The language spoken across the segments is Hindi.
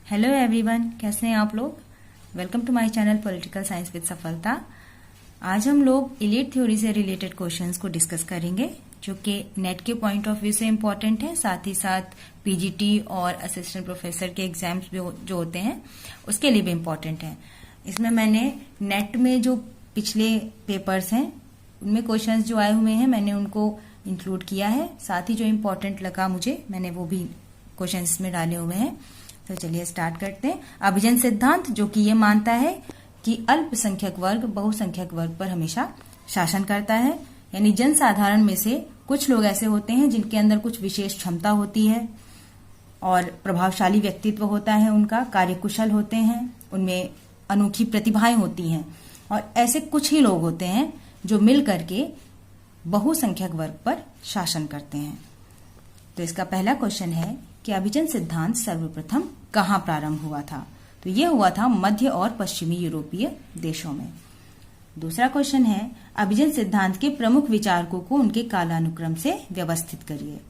हेलो एवरीवन, कैसे हैं आप लोग। Welcome to my channel political science with Safalta. आज हम लोग इलीट थ्योरी से रिलेटेड क्वेश्चंस को डिस्कस करेंगे जो कि नेट के पॉइंट ऑफ व्यू से इम्पोर्टेंट है, साथ ही साथ पीजीटी और असिस्टेंट प्रोफेसर के एग्जाम्स जो होते हैं उसके लिए भी इम्पोर्टेंट है। इसमें मैंने नेट में जो पिछले पेपर्स हैं उनमें क्वेश्चंस जो आए हुए हैं मैंने उनको इंक्लूड किया है, साथ ही जो इम्पोर्टेंट लगा मुझे मैंने वो भी क्वेश्चंस इसमें डाले हुए हैं। तो चलिए स्टार्ट करते हैं। अभिजन सिद्धांत जो कि ये मानता है कि अल्पसंख्यक वर्ग बहुसंख्यक वर्ग पर हमेशा शासन करता है, यानी जनसाधारण में से कुछ लोग ऐसे होते हैं जिनके अंदर कुछ विशेष क्षमता होती है और प्रभावशाली व्यक्तित्व होता है, उनका कार्यकुशल होते हैं, उनमें अनोखी प्रतिभाएं होती हैं और ऐसे कुछ ही लोग होते हैं जो मिल करके बहुसंख्यक वर्ग पर शासन करते हैं। तो इसका पहला क्वेश्चन है कि अभिजन सिद्धांत सर्वप्रथम कहाँ प्रारंभ हुआ था। तो ये हुआ था मध्य और पश्चिमी यूरोपीय देशों में। दूसरा क्वेश्चन है अभिजन सिद्धांत के प्रमुख विचारकों को उनके कालानुक्रम से व्यवस्थित करिए।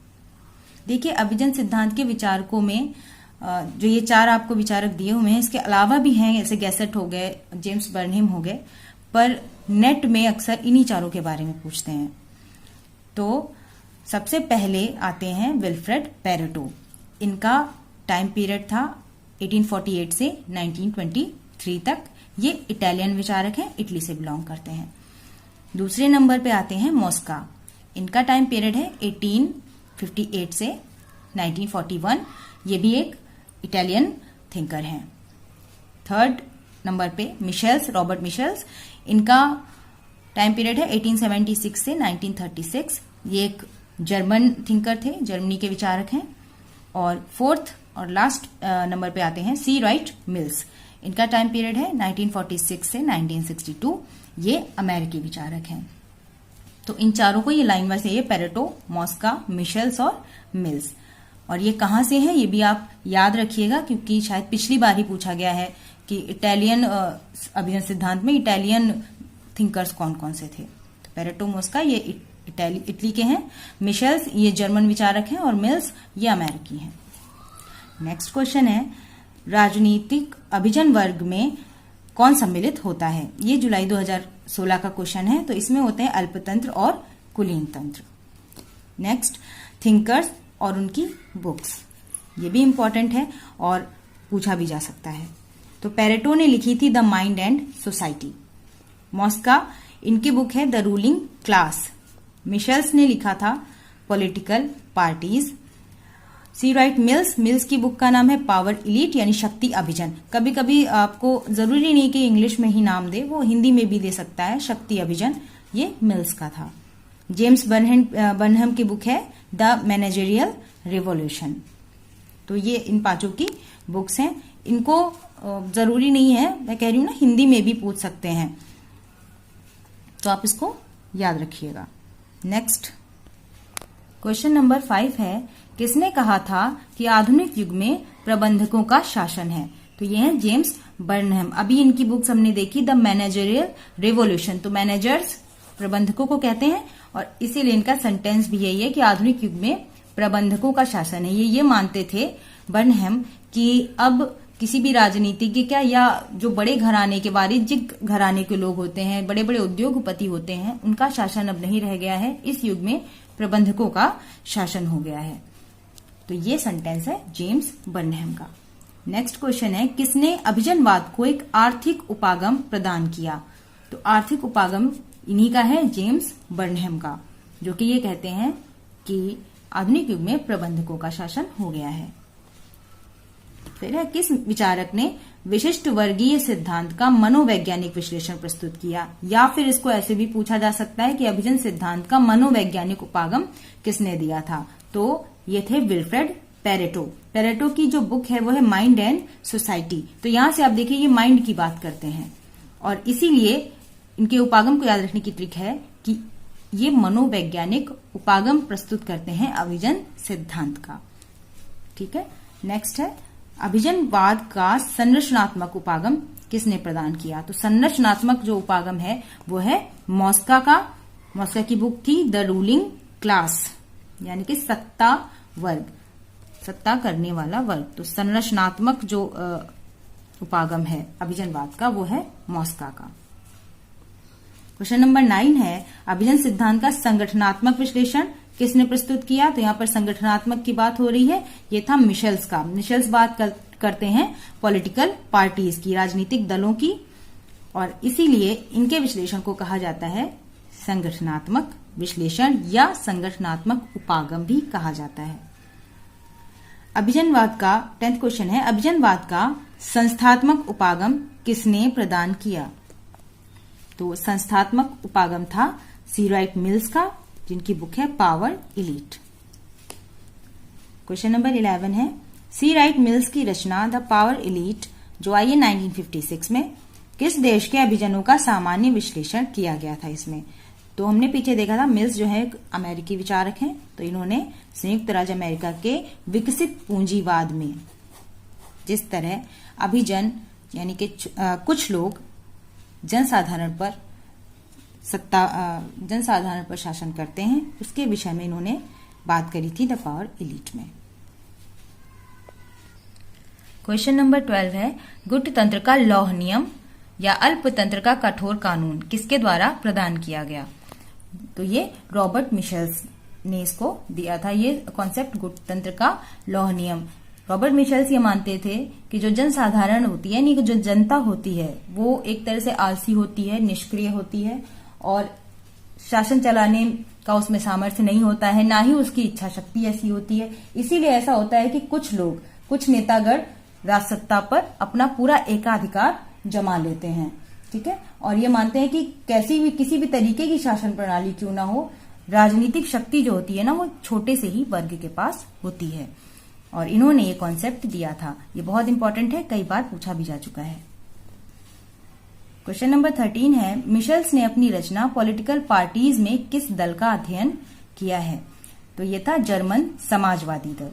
देखिए, अभिजन सिद्धांत के विचारकों में जो ये चार आपको विचारक दिए हुए हैं, इसके अलावा भी हैं, जैसे गैसेट हो गए, जेम्स बर्नहेम हो गए, पर नेट में अक्सर इन्हीं चारों के बारे में पूछते हैं। तो सबसे पहले आते हैं विल्फ्रेड पेरेटो। इनका टाइम पीरियड था 1848 से 1923 तक। ये इटालियन विचारक हैं, इटली से बिलोंग करते हैं। दूसरे नंबर पे आते हैं मोस्का। इनका टाइम पीरियड है 1858 से 1941। ये भी एक इटालियन थिंकर हैं। थर्ड नंबर पे मिशेल्स, रॉबर्ट मिशेल्स। इनका टाइम पीरियड है 1876 से 1936। ये एक जर्मन थिंकर थे, जर्मनी के विचारक हैं। और फोर्थ और लास्ट नंबर पे आते हैं सी राइट मिल्स। इनका टाइम पीरियड है 1946 से 1962। ये अमेरिकी विचारक हैं। तो इन चारों को ये लाइन वाइज है, पेरेटो, मॉस्का, मिशेल्स और मिल्स। और ये कहां से हैं ये भी आप याद रखिएगा, क्योंकि शायद पिछली बार ही पूछा गया है कि इटालियन अभिजन सिद्धांत में इटालियन थिंकर्स कौन कौन से थे। तो पेरेटो, मॉस्का ये इटली के हैं, मिशेल्स ये जर्मन विचारक हैं और मिल्स ये अमेरिकी हैं। नेक्स्ट क्वेश्चन है राजनीतिक अभिजन वर्ग में कौन सम्मिलित होता है। ये जुलाई 2016 का क्वेश्चन है। तो इसमें होते हैं अल्पतंत्र और कुलीन तंत्र। नेक्स्ट थिंकर्स और उनकी बुक्स, ये भी इंपॉर्टेंट है और पूछा भी जा सकता है। तो पेरेटो ने लिखी थी द माइंड एंड सोसाइटी। मॉस्का, इनकी बुक है द रूलिंग क्लास। मिशेल्स ने लिखा था पॉलिटिकल पार्टीज। सी राइट मिल्स की बुक का नाम है पावर इलीट, यानी शक्ति अभिजन। कभी कभी आपको जरूरी नहीं कि इंग्लिश में ही नाम दे, वो हिंदी में भी दे सकता है, शक्ति अभिजन। ये मिल्स का था। जेम्स बर्नहेम की बुक है द मैनेजरियल रिवॉल्यूशन। तो ये इन पांचों की बुक्स हैं। इनको जरूरी नहीं है, मैं कह रही हूं ना, हिंदी में भी पूछ सकते हैं, तो आप इसको याद रखिएगा। नेक्स्ट क्वेश्चन नंबर 5 है किसने कहा था कि आधुनिक युग में प्रबंधकों का शासन है। तो ये है जेम्स बर्नहेम। अभी इनकी बुक्स हमने देखी द मैनेजरियल रिवॉल्यूशन। तो मैनेजर्स प्रबंधकों को कहते हैं और इसीलिए इनका सेंटेंस भी यही है कि आधुनिक युग में प्रबंधकों का शासन है। ये मानते थे बर्नहेम कि अब किसी भी राजनीतिज्ञ क्या या जो बड़े घराने के वाणिज्यिक घराने के लोग होते हैं, बड़े बड़े उद्योगपति होते हैं, उनका शासन अब नहीं रह गया है। इस युग में प्रबंधकों का शासन हो गया है। तो ये सेंटेंस है जेम्स बर्नहेम का। नेक्स्ट क्वेश्चन है किसने अभिजनवाद को एक आर्थिक उपागम प्रदान किया। तो आर्थिक उपागम इन्हीं का है, जेम्स बर्नहेम का, जो कि ये कहते हैं कि आधुनिक युग में प्रबंधकों का शासन हो गया है। फिर है किस विचारक ने विशिष्ट वर्गीय सिद्धांत का मनोवैज्ञानिक विश्लेषण प्रस्तुत किया। या फिर इसको ऐसे भी पूछा जा सकता है कि अभिजन सिद्धांत का मनोवैज्ञानिक उपागम किसने दिया था। तो ये थे विल्फ्रेड पेरेटो। पेरेटो की जो बुक है वो है माइंड एंड सोसाइटी। तो यहां से आप देखिए ये माइंड की बात करते हैं और इसीलिए इनके उपागम को याद रखने की ट्रिक है कि ये मनोवैज्ञानिक उपागम प्रस्तुत करते हैं अभिजन सिद्धांत का। ठीक है। नेक्स्ट है अभिजनवाद का संरचनात्मक उपागम किसने प्रदान किया। तो संरचनात्मक जो उपागम है वो है मॉस्का का। मॉस्का की बुक थी द रूलिंग क्लास, यानी कि सत्ता वर्ग। सत्ता करने वाला वर्ग। तो संरचनात्मक जो उपागम है अभिजनवाद का वो है मॉस्का का। क्वेश्चन नंबर 9 है अभिजन सिद्धांत का संगठनात्मक विश्लेषण किसने प्रस्तुत किया। तो यहाँ पर संगठनात्मक की बात हो रही है, ये था मिशेल्स का। मिशेल्स बात करते हैं पॉलिटिकल पार्टीज की, राजनीतिक दलों की, और इसीलिए इनके विश्लेषण को कहा जाता है संगठनात्मक विश्लेषण या संगठनात्मक उपागम भी कहा जाता है। अभिजनवाद का 10th क्वेश्चन है अभिजनवाद का संस्थात्मक उपागम किसने प्रदान किया। तो संस्थात्मक उपागम था सी राइट मिल्स का, जिनकी बुक है पावर इलीट। क्वेश्चन नंबर 11 है सी राइट मिल्स की रचना द पावर इलीट जो आई है 1956 में, किस देश के अभिजनों का सामान्य विश्लेषण किया गया था इसमें। तो हमने पीछे देखा था मिल्स जो है एक अमेरिकी विचारक हैं, तो इन्होंने संयुक्त राज्य अमेरिका के विकसित पूंजीवाद में जिस तरह अभिजन यानी कि कुछ लोग जनसाधारण पर शासन करते हैं, उसके विषय में इन्होंने बात करी थी द पावर इलीट में। क्वेश्चन नंबर 12 है गुट तंत्र का लौह नियम या अल्प तंत्र का कठोर कानून किसके द्वारा प्रदान किया गया। तो ये रॉबर्ट मिशेल्स ने इसको दिया था, ये कॉन्सेप्ट गुट तंत्र का लौह नियम। रॉबर्ट मिशेल्स ये मानते थे कि जो जनसाधारण होती है यानी कि जो जनता होती है वो एक तरह से आलसी होती है, निष्क्रिय होती है और शासन चलाने का उसमें सामर्थ्य नहीं होता है, ना ही उसकी इच्छा शक्ति ऐसी होती है। इसीलिए ऐसा होता है कि कुछ लोग, कुछ नेतागण राजसत्ता पर अपना पूरा एकाधिकार जमा लेते हैं, ठीक है, और ये मानते हैं कि किसी भी तरीके की शासन प्रणाली क्यों ना हो, राजनीतिक शक्ति जो होती है ना वो छोटे से ही वर्ग के पास होती है, और इन्होंने ये कॉन्सेप्ट दिया था। ये बहुत इंपॉर्टेंट है, कई बार पूछा भी जा चुका है। क्वेश्चन नंबर 13 है मिशेल्स ने अपनी रचना पॉलिटिकल पार्टीज में किस दल का अध्ययन किया है। तो ये था जर्मन समाजवादी दल,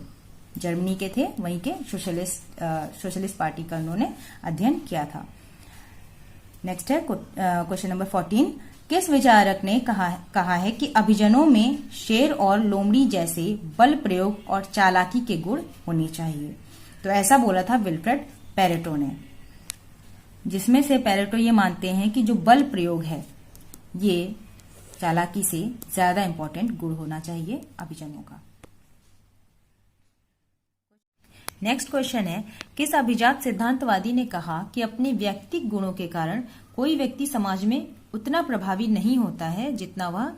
जर्मनी के थे, वहीं के सोशलिस्ट पार्टी का उन्होंने अध्ययन किया था। नेक्स्ट है क्वेश्चन नंबर 14 किस विचारक ने कहा है कि अभिजनों में शेर और लोमड़ी जैसे बल प्रयोग और चालाकी के गुण होने चाहिए। तो ऐसा बोला था विल्फ्रेड पेरेटो ने, जिसमें से पेरेटो ये मानते हैं कि जो बल प्रयोग है ये चालाकी से ज्यादा इंपॉर्टेंट गुण होना चाहिए अभिजनों का। नेक्स्ट क्वेश्चन है किस अभिजात सिद्धांतवादी ने कहा कि अपने व्यक्तिगत गुणों के कारण कोई व्यक्ति समाज में उतना प्रभावी नहीं होता है जितना वह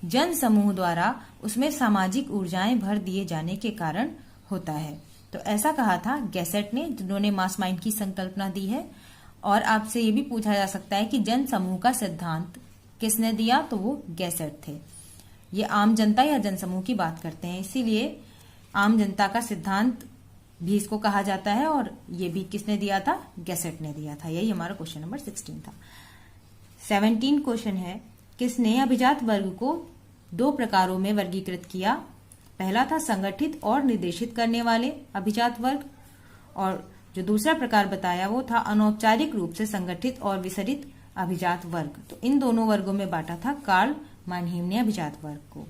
जन समूह द्वारा उसमें सामाजिक ऊर्जाएं भर दिए जाने के कारण होता है। तो ऐसा कहा था गैसेट ने, जिन्होंने मास माइंड की संकल्पना दी है। और आपसे ये भी पूछा जा सकता है कि जन समूह का सिद्धांत किसने दिया, तो वो गैसेट थे। ये आम जनता या जन समूह की बात करते हैं, इसीलिए आम जनता का सिद्धांत भी इसको कहा जाता है, और ये भी किसने दिया था, गैसेट ने दिया था। यही हमारा क्वेश्चन नंबर 16 था। 17 क्वेश्चन है किसने अभिजात वर्ग को 2 प्रकारों में वर्गीकृत किया। पहला था संगठित और निर्देशित करने वाले अभिजात वर्ग, और जो दूसरा प्रकार बताया वो था अनौपचारिक रूप से संगठित और विसरित अभिजात वर्ग। तो इन दोनों वर्गों में बांटा था कार्ल मानहीम ने अभिजात वर्ग को।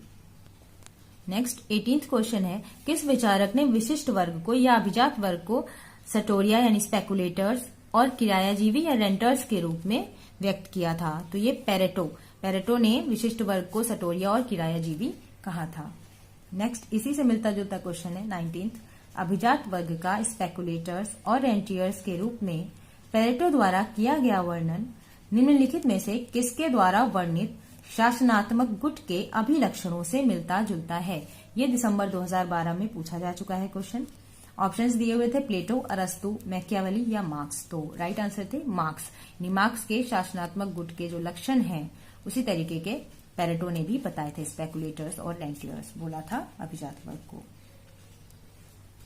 नेक्स्ट 18th क्वेश्चन है किस विचारक ने विशिष्ट वर्ग को या अभिजात वर्ग को सटोरिया यानी स्पेकुलेटर्स और किरायाजीवी या रेंटर्स के रूप में व्यक्त किया था। तो ये पेरेटो ने विशिष्ट वर्ग को सटोरिया और किरायाजीवी कहा था। नेक्स्ट इसी से मिलता जुलता क्वेश्चन है 19th अभिजात वर्ग का स्पेकुलेटर्स और रेंटियर्स के रूप में पेरेटो द्वारा किया गया वर्णन निम्नलिखित में से किसके द्वारा वर्णित शासनात्मक गुट के अभिलक्षणों से मिलता जुलता है। ये दिसंबर 2012 में पूछा जा चुका है क्वेश्चन। ऑप्शंस दिए हुए थे प्लेटो, अरस्तु, मैकियावेली या मार्क्स। तो राइट आंसर थे मार्क्स। मार्क्स के शासनात्मक गुट के जो लक्षण हैं उसी तरीके के पेरेटो ने भी बताए थे। स्पेकुलेटर्स और रेंटियर्स बोला था अभिजात वर्ग को।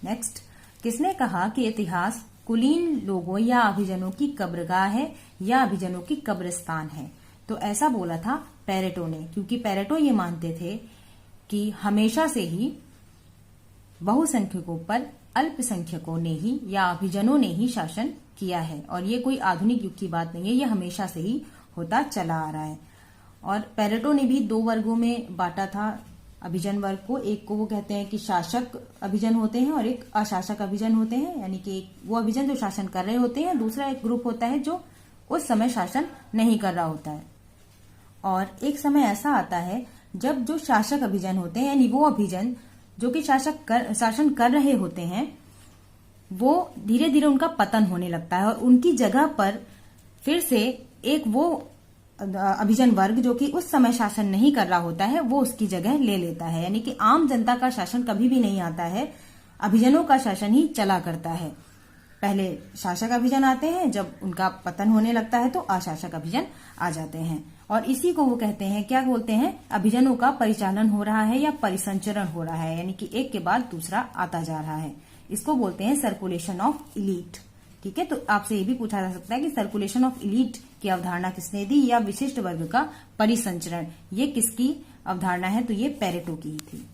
नेक्स्ट किसने कहा कि इतिहास कुलीन लोगों या अभिजनों की कब्रगाह है या अभिजनों की कब्रिस्तान है। तो ऐसा बोला था पेरेटो ने, क्योंकि पेरेटो ये मानते थे कि हमेशा से ही बहुसंख्यकों पर अल्पसंख्यकों ने ही या अभिजनों ने ही शासन किया है, और ये कोई आधुनिक युग की बात नहीं है, ये हमेशा से ही होता चला आ रहा है। और पेरेटो ने भी 2 वर्गों में बांटा था अभिजन वर्ग को, एक को वो कहते हैं कि शासक अभिजन होते हैं और एक अशासक अभिजन होते हैं, यानी कि वो अभिजन जो शासन कर रहे होते हैं, दूसरा एक ग्रुप होता है जो उस समय शासन नहीं कर रहा होता है। और एक समय ऐसा आता है जब जो शासक अभिजन होते हैं, यानी वो अभिजन जो कि शासन कर रहे होते हैं, वो धीरे धीरे उनका पतन होने लगता है और उनकी जगह पर फिर से एक वो अभिजन वर्ग जो कि उस समय शासन नहीं कर रहा होता है, वो उसकी जगह ले लेता है। यानी कि आम जनता का शासन कभी भी नहीं आता है, अभिजनों का शासन ही चला करता है। पहले शासक अभिजन आते हैं, जब उनका पतन होने लगता है तो अशासक अभिजन आ जाते हैं। और इसी को वो कहते हैं, क्या बोलते हैं, अभिजनों का परिचालन हो रहा है या परिसंचरण हो रहा है, यानी कि एक के बाद दूसरा आता जा रहा है। इसको बोलते हैं सर्कुलेशन ऑफ इलीट। ठीक है, तो आपसे ये भी पूछा जा सकता है कि सर्कुलेशन ऑफ इलीट की अवधारणा किसने दी, या विशिष्ट वर्ग का परिसंचरण, ये किसकी अवधारणा है, तो ये पेरेटो की ही थी।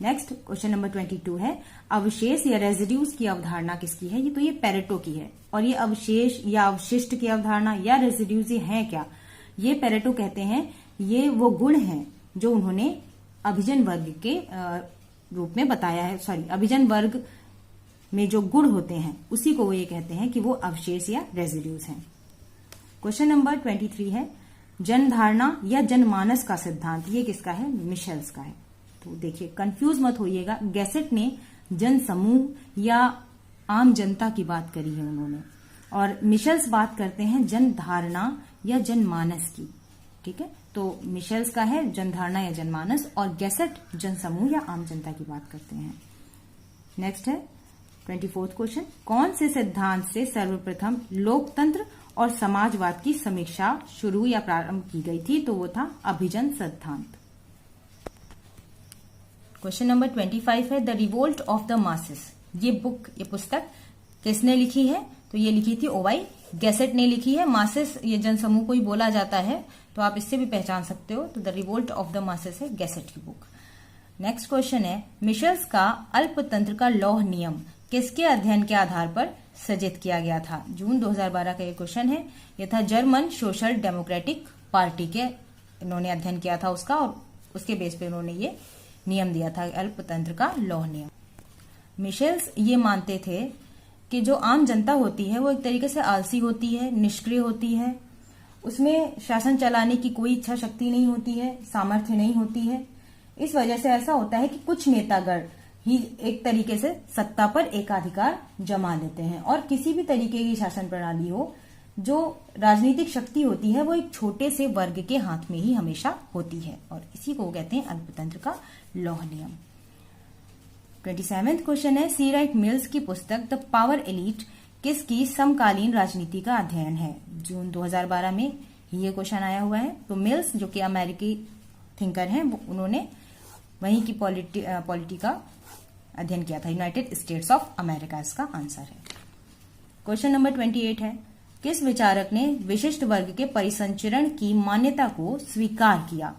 नेक्स्ट क्वेश्चन नंबर 22 है, अवशेष या रेजिड्यूज की अवधारणा किसकी है, ये तो ये पेरेटो की है। और ये अवशेष या अवशिष्ट की अवधारणा या रेजिड्यूज ये है क्या, ये पेरेटो कहते हैं ये वो गुण हैं जो उन्होंने अभिजन वर्ग के रूप में बताया है, अभिजन वर्ग में जो गुण होते हैं उसी को वो ये कहते हैं कि वो अवशेष या रेजिड्यूज हैं। क्वेश्चन नंबर 23 है, जनधारणा या जनमानस का सिद्धांत, ये किसका है, मिशेल्स का है। तो देखिए कंफ्यूज मत होइएगा, गैसेट ने जन समूह या आम जनता की बात करी है उन्होंने, और मिशेल्स बात करते हैं जनधारणा या जनमानस की। ठीक है, तो मिशेल्स का है जनधारणा या जनमानस, और गैसेट जन समूह या आम जनता की बात करते हैं। नेक्स्ट है 24th क्वेश्चन, कौन से सिद्धांत से सर्वप्रथम लोकतंत्र और समाजवाद की समीक्षा शुरू या प्रारंभ की गई थी, तो वो था अभिजन सिद्धांत। क्वेश्चन नंबर 25 है, the revolt of the masses, ये पुस्तक किसने लिखी है, तो ये लिखी थी ओवाई गैसेट ने लिखी है। मासेस ये जनसमूह को ही बोला जाता है, तो आप इससे भी पहचान सकते हो, तो the revolt of the masses है गैसेट की बुक। नेक्स्ट क्वेश्चन है, मिशेल्स का अल्पतंत्र का लौह नियम किसके अध्ययन के आधार पर सृजित किया गया था। जून 2012 का ये क्वेश्चन है, ये था जर्मन सोशल डेमोक्रेटिक पार्टी के इन्होंने अध्ययन किया था उसका, और उसके बेस पे उन्होंने ये नियम दिया था अल्पतंत्र का लौह नियम। मिशेल्स ये मानते थे कि जो आम जनता होती है वो एक तरीके से आलसी होती है, निष्क्रिय होती है, उसमें शासन चलाने की कोई इच्छा शक्ति नहीं होती है, सामर्थ्य नहीं होती है। इस वजह से ऐसा होता है कि कुछ नेतागण ही एक तरीके से सत्ता पर एकाधिकार जमा लेते हैं, और किसी भी तरीके की शासन प्रणाली हो, जो राजनीतिक शक्ति होती है वो एक छोटे से वर्ग के हाथ में ही हमेशा होती है, और इसी को कहते हैं अल्पतंत्र का लौह नियम। 27th क्वेश्चन है, सी राइट मिल्स की पुस्तक द पावर एलीट किसकी समकालीन राजनीति का अध्ययन है। जून 2012 में ये क्वेश्चन आया हुआ है। तो मिल्स जो कि अमेरिकी थिंकर हैं, उन्होंने वहीं की पॉलिटी का अध्ययन किया था, यूनाइटेड स्टेट्स ऑफ अमेरिका इसका आंसर है। क्वेश्चन नंबर 28 है, किस विचारक ने विशिष्ट वर्ग के परिसंचरण की मान्यता को स्वीकार किया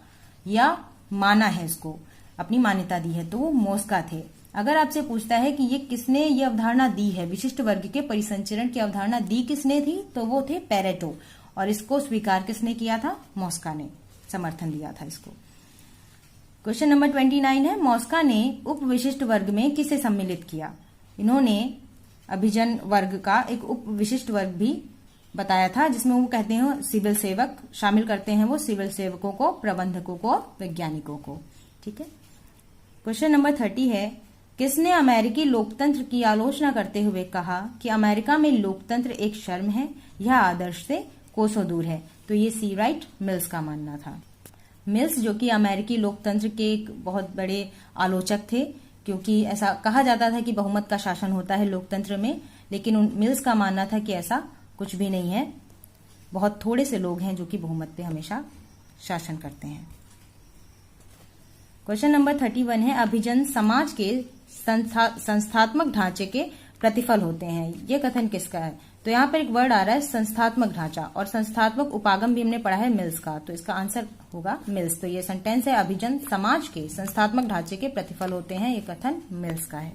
या माना है, इसको अपनी मान्यता दी है, तो वो मोस्का थे। अगर आपसे पूछता है कि ये किसने ये अवधारणा दी है, विशिष्ट वर्ग के परिसंचरण की अवधारणा दी किसने थी, तो वो थे पेरेटो, और इसको स्वीकार किसने किया था, मोस्का ने समर्थन दिया था इसको। क्वेश्चन नंबर 29 है, मोस्का ने उप विशिष्ट वर्ग में किसे सम्मिलित किया। इन्होंने अभिजन वर्ग का एक उप विशिष्ट वर्ग भी बताया था, जिसमें वो कहते हैं सिविल सेवक शामिल करते हैं, वो सिविल सेवकों को, प्रबंधकों को, वैज्ञानिकों को। ठीक है। क्वेश्चन नंबर 30 है, किसने अमेरिकी लोकतंत्र की आलोचना करते हुए कहा कि अमेरिका में लोकतंत्र एक शर्म है, यह आदर्श से कोसों दूर है। तो ये सी राइट मिल्स का मानना था। मिल्स जो कि अमेरिकी लोकतंत्र के एक बहुत बड़े आलोचक थे, क्योंकि ऐसा कहा जाता था कि बहुमत का शासन होता है लोकतंत्र में, लेकिन मिल्स का मानना था कि ऐसा कुछ भी नहीं है, बहुत थोड़े से लोग हैं जो कि बहुमत पे हमेशा शासन करते हैं। क्वेश्चन नंबर 31 है, अभिजन समाज के संस्थात्मक ढांचे के प्रतिफल होते हैं, ये कथन किसका है। तो यहाँ पर एक वर्ड आ रहा है संस्थात्मक ढांचा, और संस्थात्मक उपागम भी हमने पढ़ा है मिल्स का, तो इसका आंसर होगा मिल्स। तो ये सेंटेंस है, अभिजन समाज के संस्थात्मक ढांचे के प्रतिफल होते हैं, ये कथन मिल्स का है।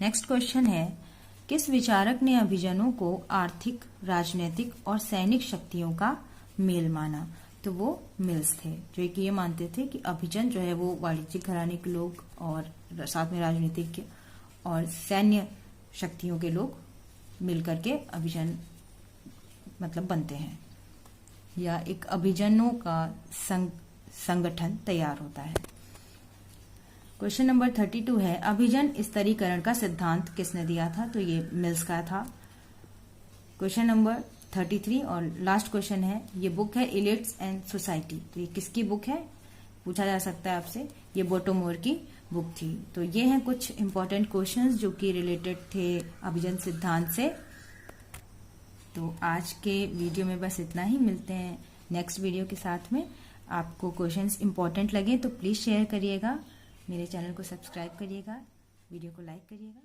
नेक्स्ट क्वेश्चन है, किस विचारक ने अभिजनों को आर्थिक, राजनीतिक और सैनिक शक्तियों का मेल माना। तो वो मिल्स थे, जो कि ये मानते थे कि अभिजन जो है वो वाणिज्यिक घराने के लोग और साथ में राजनीतिक और सैन्य शक्तियों के लोग मिलकर के अभिजन मतलब बनते हैं, या एक अभिजनों का संगठन तैयार होता है। क्वेश्चन नंबर 32 है, अभिजन स्तरीकरण का सिद्धांत किसने दिया था? तो ये मिल्स का था। क्वेश्चन नंबर 33 और लास्ट क्वेश्चन है, ये बुक है इलिट्स एंड सोसाइटी, तो ये किसकी बुक है पूछा जा सकता है आपसे। ये बोटोमोर की बुक थी। तो ये हैं कुछ इंपॉर्टेंट क्वेश्चंस जो कि रिलेटेड थे अभिजन सिद्धांत से। तो आज के वीडियो में बस इतना ही, मिलते हैं नेक्स्ट वीडियो के साथ में। आपको क्वेश्चंस इंपॉर्टेंट लगे तो प्लीज शेयर करिएगा, मेरे चैनल को सब्सक्राइब करिएगा, वीडियो को लाइक करिएगा।